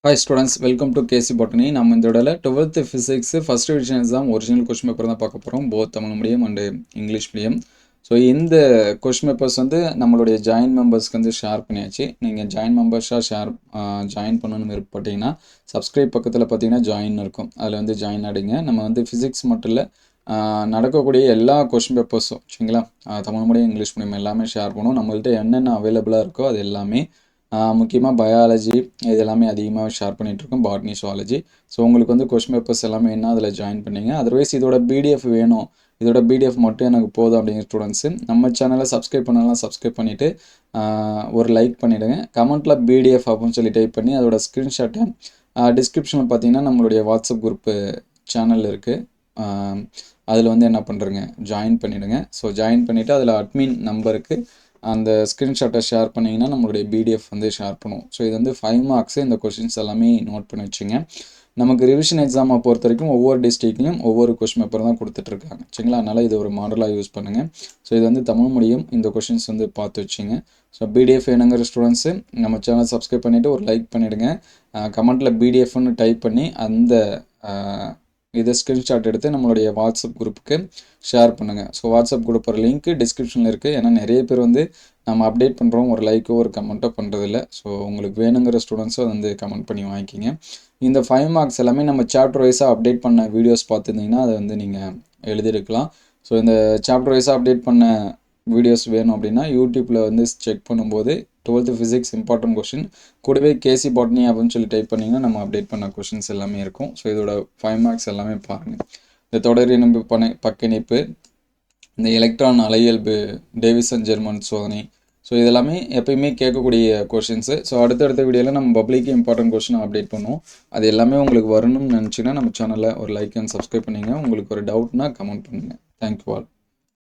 Hi students, welcome to KC Botany. நம்ம இந்த தடவை 12th physics first division exam original question paper தான் பார்க்க போறோம். both Tamil medium and English medium. So இந்த கொஸ்டின் பேப்பர்ஸ் வந்து நம்மளுடைய ஜாயின் மெம்பர்ஸ்க்கு வந்து ஷேர் பண்ணியாச்சு. நீங்கள் ஜாயின் மெம்பர்ஸாக ஜாயின் பண்ணணும்னு விருப்பப்பட்டீங்கன்னா சப்ஸ்கிரைப் பக்கத்தில் பார்த்தீங்கன்னா ஜாயின் இருக்கும், அதில் வந்து ஜாயின் ஆகிடுங்க. நம்ம வந்து ஃபிசிக்ஸ் மட்டும் இல்லை, நடக்கக்கூடிய எல்லா கொஸ்டின் பேப்பர்ஸும் சரிங்களா, தமிழ் மீடியம் இங்கிலீஷ் மீடியம் எல்லாமே ஷேர் பண்ணுவோம். நம்மள்கிட்ட என்னென்ன அவைலபிளாக இருக்கோ அது எல்லாமே, முக்கியமாக பயாலஜி இது எல்லாமே அதிகமாக ஷேர் பண்ணிகிட்ருக்கோம், பாட்னி சுவாலஜி. ஸோ உங்களுக்கு வந்து கொஸ்டின் பேப்பர்ஸ் எல்லாமே என்ன அதில் ஜாயின் பண்ணிங்க. அதர்வைஸ் இதோட பிடிஎஃப் வேணும், இதோட பிடிஎஃப் மட்டும் எனக்கு போதும் அப்படிங்கிற ஸ்டூடெண்ட்ஸு நம்ம சேனலை சப்ஸ்கிரைப் பண்ணலாம், சப்ஸ்கிரைப் பண்ணிவிட்டு ஒரு லைக் பண்ணிவிடுங்க. கமெண்ட்டில் பிடிஎஃப் அப்படின்னு சொல்லி டைப் பண்ணி அதோட ஸ்க்ரீன்ஷாட்டை டிஸ்கிரிப்ஷனில் பார்த்தீங்கன்னா நம்மளுடைய வாட்ஸ்அப் குரூப்பு சேனல் இருக்குது, அதில் வந்து என்ன பண்ணுறேங்க ஜாயின் பண்ணிவிடுங்க. ஸோ ஜாயின் பண்ணிவிட்டு அதில் அட்மின் நம்பருக்கு அந்த ஸ்க்ரீன்ஷாட்டை ஷேர் பண்ணிங்கன்னா நம்மளுடைய பிடிஎஃப் வந்து ஷேர் பண்ணுவோம். ஸோ இது வந்து 5 மார்க்ஸு. இந்த கொஷின்ஸ் எல்லாமே நோட் பண்ணி வச்சுங்க. நமக்கு ரிவிஷன் எக்ஸாமை பொறுத்த வரைக்கும் ஒவ்வொரு டிஸ்ட்ரிக்ட்லையும் ஒவ்வொரு கொஷின் பேப்பர் தான் கொடுத்துட்ருக்காங்க சரிங்களா. அதனால் இது ஒரு மாடலாக யூஸ் பண்ணுங்கள். ஸோ இது வந்து தமிழ் மீடியம், இந்த கொஷின்ஸ் வந்து பார்த்து வச்சுங்க. ஸோ பிடிஎஃப் வேணுங்கிற ஸ்டூடெண்ட்ஸு நம்ம சேனல் சப்ஸ்கிரைப் பண்ணிவிட்டு ஒரு லைக் பண்ணிவிடுங்க. கமெண்ட்டில் பிடிஎஃப்னு டைப் பண்ணி அந்த இதை ஸ்க்ரீன்ஷாட் எடுத்து நம்மளுடைய வாட்ஸ்அப் குரூப்புக்கு ஷேர் பண்ணுங்கள். ஸோ வாட்ஸ்அப் குரூப்போட லிங்க் டிஸ்கிரிப்ஷனில் இருக்குது. ஏன்னா நிறைய பேர் வந்து நம்ம அப்டேட் பண்ணுறோம், ஒரு லைக்கோ ஒரு கமெண்ட்டோ பண்ணுறதில்ல. ஸோ உங்களுக்கு வேணுங்கிற ஸ்டூடெண்ட்ஸும் அதை வந்து கமெண்ட் பண்ணி வாங்கிக்கிங்க. இந்த 5 மார்க்ஸ் எல்லாமே நம்ம சாப்டர் வைஸாக அப்டேட் பண்ண வீடியோஸ் பார்த்துருந்தீங்கன்னா அதை வந்து நீங்கள் எழுதியிருக்கலாம். ஸோ இந்த சாப்டர் வைஸாக அப்டேட் பண்ண வீடியோஸ் வேணும் அப்படின்னா யூடியூப்பில் வந்து செக் பண்ணும்போது 12th ஃபிசிக்ஸ் இம்பார்ட்டன்ட் கொஷின் கூடவே கேசி பாட்னி அப்படின்னு சொல்லி டைப் பண்ணிங்கன்னா நம்ம அப்டேட் பண்ண கொஷின்ஸ் எல்லாமே இருக்கும். ஸோ இதோட 5 மார்க்ஸ் எல்லாமே பாருங்கள். இந்த தொடர் இணைப்பு பக்கிணைப்பு, இந்த எலக்ட்ரான் அலையியல்பு, டேவிசன் ஜெர்மன் சோதனை, ஸோ இதெல்லாமே எப்பயுமே கேட்கக்கூடிய கொஷின்ஸு. ஸோ அடுத்தடுத்த வீடியோவில் நம்ம பப்ளிக் இம்பார்ட்டன்ட் கொஷின் அப்டேட் பண்ணுவோம். அது எல்லாமே உங்களுக்கு வரணும்னு நினச்சிங்கன்னா நம்ம சேனலில் ஒரு லைக் அண்ட் சப்ஸ்கிரைப் பண்ணிங்க. உங்களுக்கு ஒரு டவுட்னா கமெண்ட் பண்ணுங்கள். Thank you all.